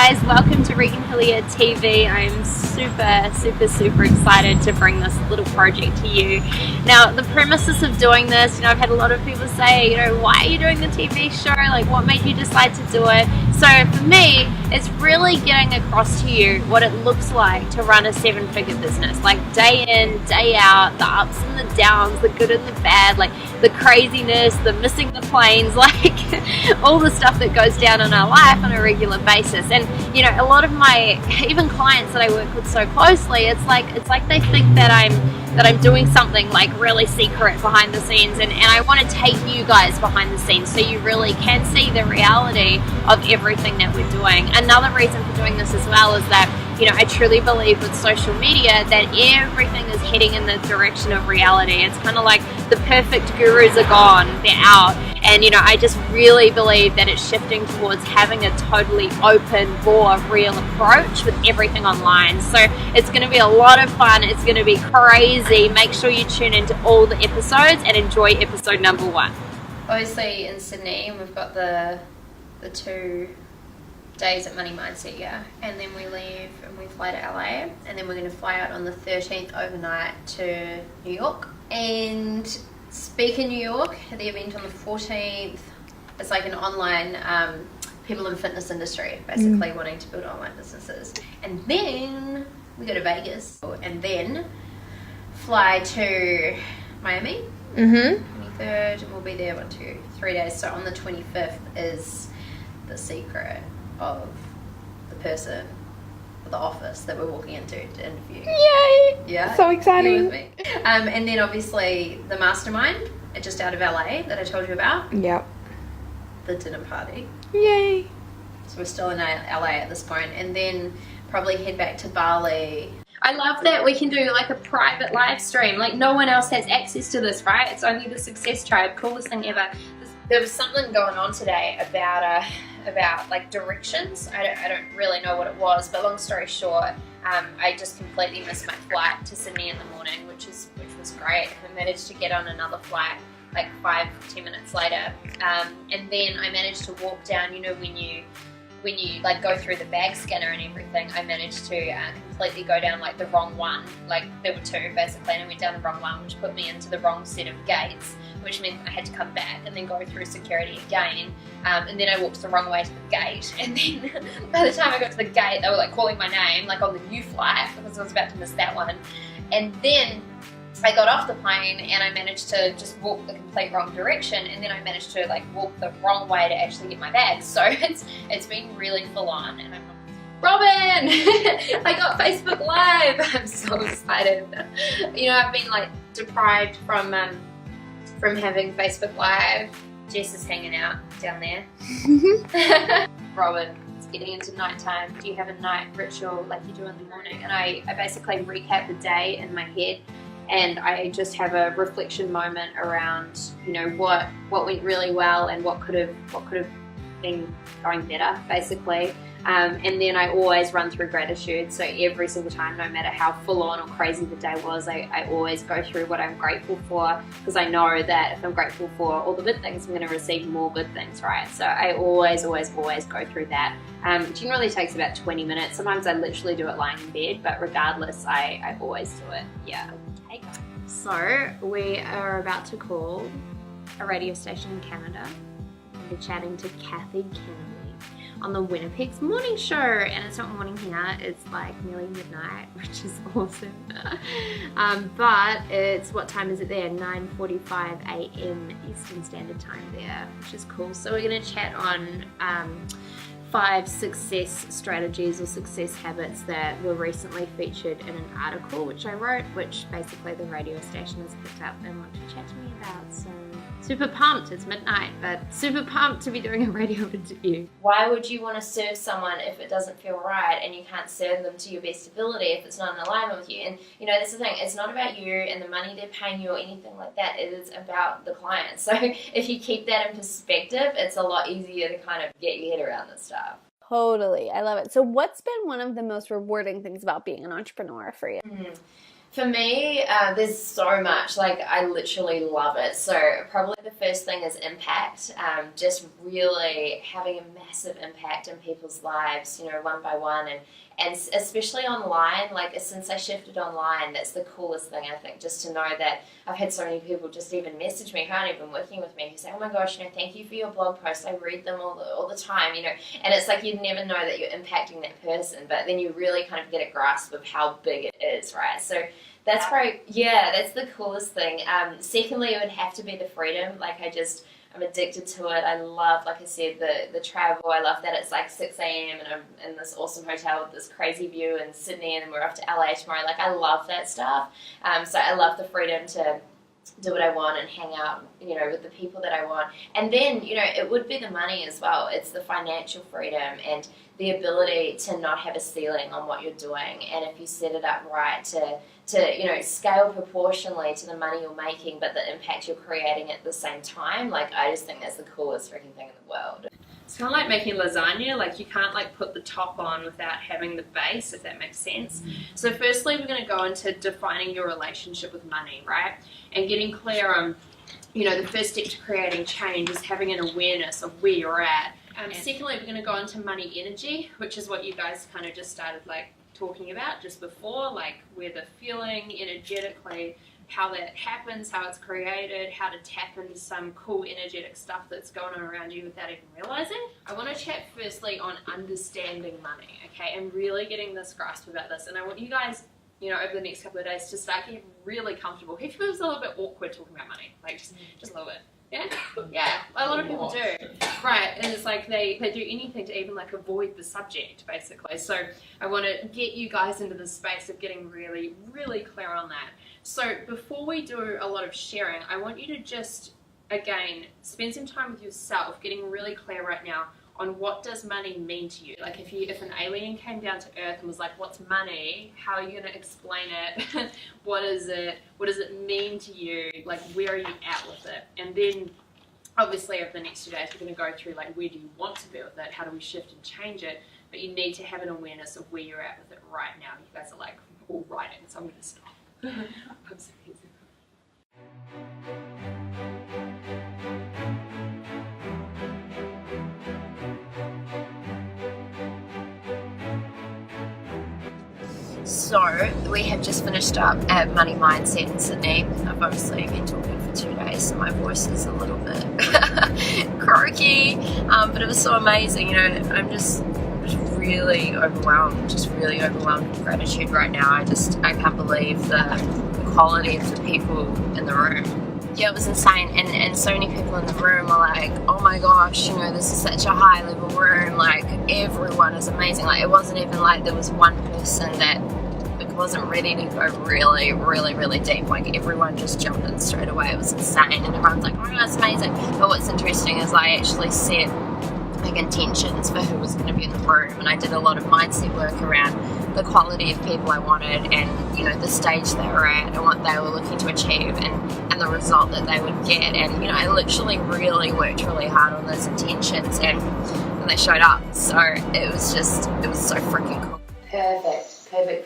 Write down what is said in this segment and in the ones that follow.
guys, welcome to Regan Hillyer TV. I'm super excited to bring this little project to you. Now, the premises of doing this, I've had a lot of people say, why are you doing the TV show? Like, what made you decide to do it? So for me, it's really getting across to you what it looks like to run a 7-figure business, like day in, day out, the ups and the downs, the good and the bad, like the craziness, the missing the planes, like all the stuff that goes down in our life on a regular basis. And a lot of my even clients that I work with so closely, it's like they think that I'm doing something like really secret behind the scenes, and I want to take you guys behind the scenes so you really can see the reality of everything that we're doing. Another reason for doing this as well is that I truly believe with social media that everything is heading in the direction of reality. It's kind of like the perfect gurus are gone, they're out. And I just really believe that it's shifting towards having a totally open, raw, real approach with everything online. So it's going to be a lot of fun. It's going to be crazy. Make sure you tune into all the episodes and enjoy episode number 1. Obviously in Sydney, we've got the 2 days at Money Mindset, and then we leave and we fly to LA, and then we're going to fly out on the 13th overnight to New York and speak in New York at the event on the 14th. It's like an online people in fitness industry basically wanting to build online businesses. And then we go to Vegas and then fly to Miami 23rd, and we'll be there 3 days. So on the 25th is the secret of the person or the office that we're walking into to interview. Yay! Yeah, so exciting. You with me? And then obviously the mastermind just out of LA that I told you about. Yep. The dinner party. Yay! So we're still in LA at this point, and then probably head back to Bali. I love that we can do like a private live stream. Like no one else has access to this, right? It's only the Success Tribe. Coolest thing ever. There was something going on today about like directions. I don't really know what it was, but long story short, I just completely missed my flight to Sydney in the morning, which was great. I managed to get on another flight like 5-10 minutes later, and then I managed to walk down. When you like go through the bag scanner and everything, I managed to completely go down like the wrong one. Like there were 2 basically, and I went down the wrong one, which put me into the wrong set of gates, which meant I had to come back and then go through security again. And then I walked the wrong way to the gate, and then by the time I got to the gate, they were like calling my name, like on the new flight, because I was about to miss that one. And then I got off the plane and I managed to just walk the complete wrong direction, and then I managed to like walk the wrong way to actually get my bags. So it's been really full on, and I'm like, Robin, I got Facebook Live. I'm so excited. I've been like deprived from having Facebook Live. Jess is hanging out down there. Robin, it's getting into nighttime. Do you have a night ritual like you do in the morning? And I basically recap the day in my head, and I just have a reflection moment around, what went really well and what could have been going better, basically. And then I always run through gratitude. So every single time, no matter how full on or crazy the day was, I always go through what I'm grateful for, because I know that if I'm grateful for all the good things, I'm going to receive more good things, right? So I always go through that. It generally takes about 20 minutes. Sometimes I literally do it lying in bed, but regardless, I always do it. Yeah. Hey guys. So we are about to call a radio station in Canada. We're chatting to Kathy Kennedy on the Winnipeg's morning show, and it's not morning here, it's like nearly midnight, which is awesome. But it's, what time is it there? 9:45 a.m. Eastern Standard Time there, which is cool. So we're going to chat on 5 success strategies or success habits that were recently featured in an article which I wrote, which basically the radio station has picked up and want to chat to me about. So super pumped. It's midnight, but super pumped to be doing a radio interview. Why would you want to serve someone if it doesn't feel right, and you can't serve them to your best ability if it's not in alignment with you? And that's the thing. It's not about you and the money they're paying you or anything like that. It is about the client. So if you keep that in perspective, it's a lot easier to kind of get your head around this stuff. Totally. I love it. So what's been one of the most rewarding things about being an entrepreneur for you? For me, there's so much. Like, I literally love it. So probably the first thing is impact. Just really having a massive impact in people's lives, you know, one by one, and especially online. Like, since I shifted online, that's the coolest thing, I think, just to know that I've had so many people just even message me who aren't even working with me, who say, oh my gosh, you know, thank you for your blog posts. I read them all the time, you know. And it's like you'd never know that you're impacting that person, but then you really kind of get a grasp of how big it is, right? So that's probably, yeah, that's the coolest thing. Secondly, it would have to be the freedom. Like, I'm addicted to it. I love, like I said, the travel. I love that it's like 6 a.m. and I'm in this awesome hotel with this crazy view in Sydney, and then we're off to LA tomorrow. Like, I love that stuff. So I love the freedom to do what I want and hang out, you know, with the people that I want. And then, you know, it would be the money as well. It's the financial freedom and the ability to not have a ceiling on what you're doing. And if you set it up right to you know, scale proportionally to the money you're making, but the impact you're creating at the same time, like, I just think that's the coolest freaking thing in the world. It's kind of like making lasagna. Like, you can't like put the top on without having the base, if that makes sense. So firstly, we're going to go into defining your relationship with money, right? And getting clear on, you know, the first step to creating change is having an awareness of where you're at. Secondly, we're going to go into money energy, which is what you guys kind of just started like talking about just before, like where the feeling energetically, how that happens, how it's created, how to tap into some cool energetic stuff that's going on around you without even realizing. I want to chat firstly on understanding money, okay, and really getting this grasp about this. And I want you guys, you know, over the next couple of days to start getting really comfortable. Who feels a little bit awkward talking about money? Like, just a little bit. Yeah? Yeah, a lot of people do. Right, and it's like they do anything to even like avoid the subject, basically. So I want to get you guys into the space of getting really, really clear on that. So before we do a lot of sharing, I want you to just, again, spend some time with yourself, getting really clear right now on what does money mean to you. Like, if an alien came down to Earth and was like, what's money? How are you going to explain it? What is it? What does it mean to you? Like, where are you at with it? And then, obviously, over the next 2 days, we're going to go through, like, where do you want to be with it? How do we shift and change it? But you need to have an awareness of where you're at with it right now. You guys are, like, all writing, so I'm going to stop. I'm so busy. So we have just finished up at Money Mindset in Sydney. I've obviously been talking for 2 days, so my voice is a little bit croaky, but it was so amazing. You know, I'm just really overwhelmed with gratitude right now. I can't believe the quality of the people in the room. Yeah, it was insane, and so many people in the room are like, oh my gosh, you know, this is such a high level room, like, everyone is amazing. Like, it wasn't even like there was one person that wasn't ready to go really, really, really deep. Like, everyone just jumped in straight away. It was insane, and everyone's like, oh my god, it's amazing. But what's interesting is I actually set like intentions for who was going to be in the room, and I did a lot of mindset work around the quality of people I wanted, and, you know, the stage they were at and what they were looking to achieve, and the result that they would get. And, you know, I literally really worked really hard on those intentions, and they showed up. So it was so freaking cool.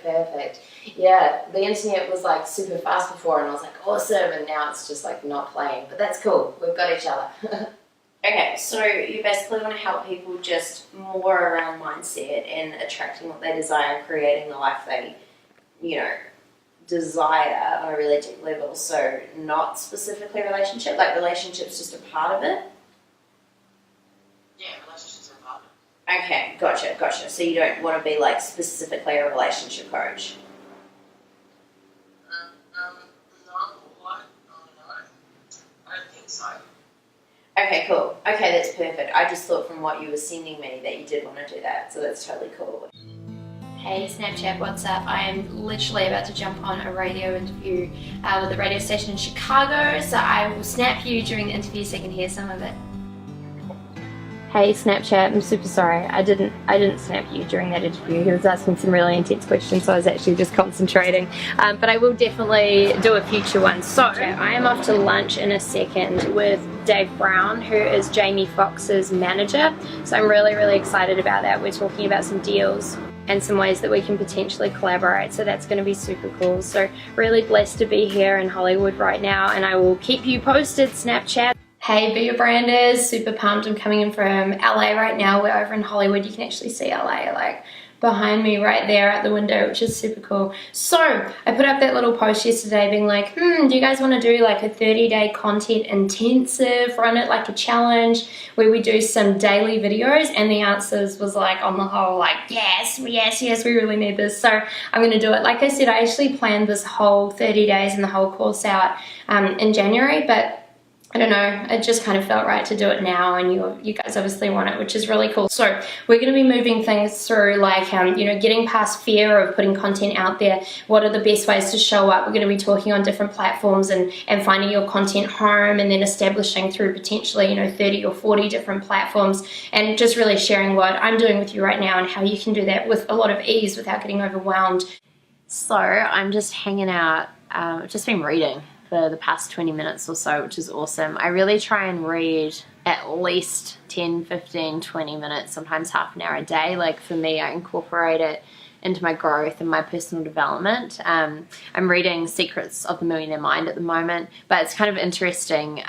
Perfect. Yeah, the internet was like super fast before, and I was like, awesome, and now it's just like not playing, but that's cool. We've got each other. Okay, so you basically want to help people just more around mindset and attracting what they desire, creating the life they, you know, desire on a really deep level. So not specifically relationship, like relationship's just a part of it? Yeah, relationships are a part of it. Okay, gotcha. So you don't want to be like specifically a relationship coach? I don't think so. Okay, cool. Okay, that's perfect. I just thought from what you were sending me that you did want to do that, so that's totally cool. Hey Snapchat, what's up? I am literally about to jump on a radio interview with a radio station in Chicago, so I will snap you during the interview so you can hear some of it. Hey Snapchat, I'm super sorry. I didn't snap you during that interview. He was asking some really intense questions, so I was actually just concentrating. But I will definitely do a future one. So I am off to lunch in a second with Dave Brown, who is Jamie Foxx's manager. So I'm really, really excited about that. We're talking about some deals. and some ways that we can potentially collaborate. So that's going to be super cool. So really blessed to be here in Hollywood right now, and I will keep you posted. Snapchat. Hey Be Your Branders, super pumped. I'm coming in from LA right now. We're over in Hollywood. You can actually see LA like behind me right there at the window, which is super cool. So I put up that little post yesterday being like, do you guys want to do like a 30-day content intensive, run it like a challenge where we do some daily videos? And the answers was like, on the whole, like, yes, we really need this. So I'm going to do it. Like I said, I actually planned this whole 30 days and the whole course out in January, but I don't know, it just kind of felt right to do it now, and you guys obviously want it, which is really cool. So we're going to be moving things through, like, getting past fear of putting content out there. What are the best ways to show up? We're going to be talking on different platforms and finding your content home, and then establishing through potentially, 30 or 40 different platforms, and just really sharing what I'm doing with you right now and how you can do that with a lot of ease without getting overwhelmed. So I'm just hanging out, I've just been reading for the past 20 minutes or so, which is awesome. I really try and read at least 10, 15, 20 minutes, sometimes half an hour a day. Like for me, I incorporate it into my growth and my personal development. I'm reading Secrets of the Millionaire Mind at the moment, but it's kind of interesting.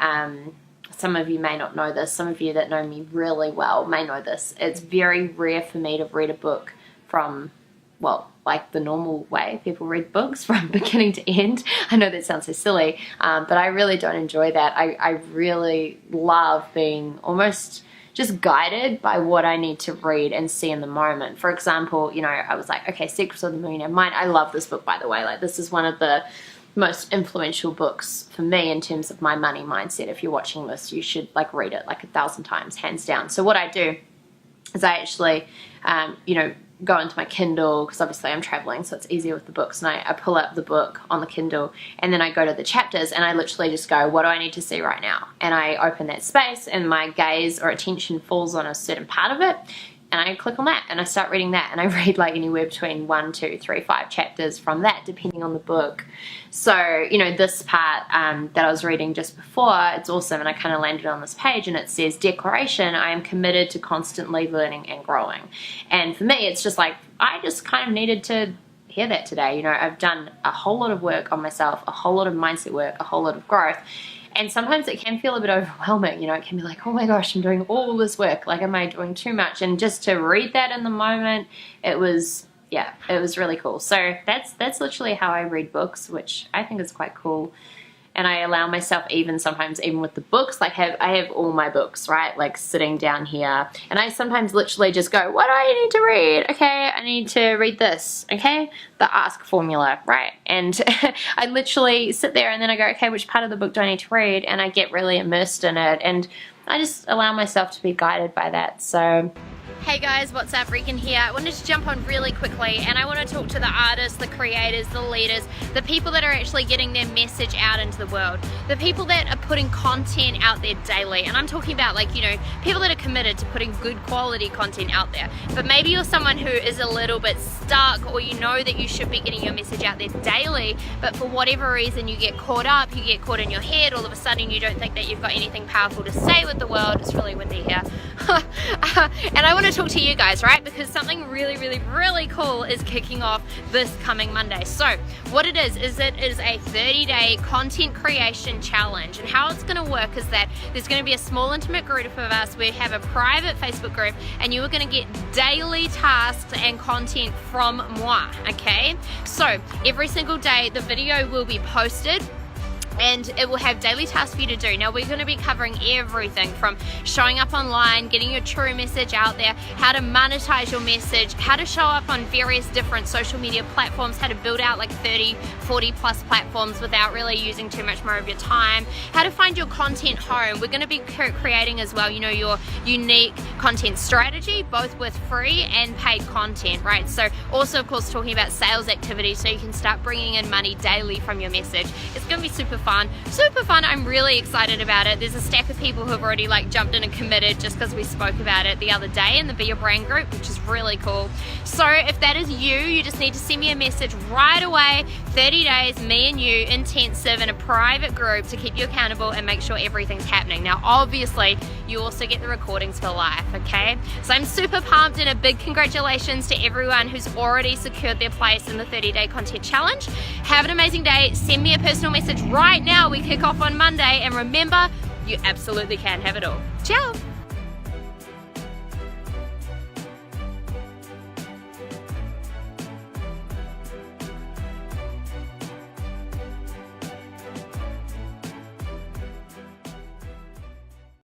Some of you may not know this. Some of you that know me really well may know this. It's very rare for me to read a book from, well, like the normal way people read books, from beginning to end. I know that sounds so silly, but I really don't enjoy that. I really love being almost just guided by what I need to read and see in the moment. For example, I was like, okay, Secrets of the Millionaire Mind. I love this book, by the way. Like, this is one of the most influential books for me in terms of my money mindset. If you're watching this, you should like read it like 1,000 times, hands down. So what I do is I actually, go into my Kindle, because obviously I'm traveling, so it's easier with the books, and I pull up the book on the Kindle, and then I go to the chapters, and I literally just go, what do I need to see right now? And I open that space, and my gaze or attention falls on a certain part of it, and I click on that, and I start reading that, and I read like anywhere between 1, 2, 3, 5 chapters from that, depending on the book. So, this part that I was reading just before, it's awesome, and I kind of landed on this page, and it says, declaration, I am committed to constantly learning and growing. And for me, it's just like, I just kind of needed to hear that today. I've done a whole lot of work on myself, a whole lot of mindset work, a whole lot of growth. And sometimes it can feel a bit overwhelming, it can be like, oh my gosh, I'm doing all this work, like, am I doing too much? And just to read that in the moment, it was really cool. So that's literally how I read books, which I think is quite cool. And I allow myself, sometimes with the books, like I have all my books, right, like sitting down here, and I sometimes literally just go, what do I need to read? Okay, I need to read this, okay, the ask formula, right? And I literally sit there, and then I go, okay, which part of the book do I need to read? And I get really immersed in it, and I just allow myself to be guided by that. So Hey guys, what's up? Regan here. I wanted to jump on really quickly, and I want to talk to the artists, the creators, the leaders, the people that are actually getting their message out into the world, the people that are putting content out there daily. And I'm talking about people that are committed to putting good quality content out there. But maybe you're someone who is a little bit stuck, or you know that you should be getting your message out there daily, but for whatever reason you get caught up, you get caught in your head, all of a sudden you don't think that you've got anything powerful to say with the world. It's really windy here. And I want to talk to you guys, right? Because something really, really, really cool is kicking off this coming Monday. So what it is it is a 30-day content creation challenge. And how it's going to work is that there's going to be a small intimate group of us. We have a private Facebook group, and you are going to get daily tasks and content from moi, okay? So every single day the video will be posted, and it will have daily tasks for you to do. Now, we're going to be covering everything from showing up online, getting your true message out there, how to monetize your message, how to show up on various different social media platforms, how to build out like 30, 40 plus platforms without really using too much more of your time, how to find your content home. We're going to be creating as well, your unique content strategy, both with free and paid content, right? So also, of course, talking about sales activities so you can start bringing in money daily from your message. It's going to be super fun. I'm really excited about it. There's a stack of people who have already jumped in and committed just because we spoke about it the other day in the Be Your Brand group, which is really cool. So if that is you just need to send me a message right away. 30 days, me and you, intensive, in a private group to keep you accountable and make sure everything's happening. Now, obviously, you also get the recordings for life. okay? So I'm super pumped, and a big congratulations to everyone who's already secured their place in the 30-day content challenge. Have an amazing day. Send me a personal message right now. We kick off on Monday, and remember, you absolutely can have it all. Ciao.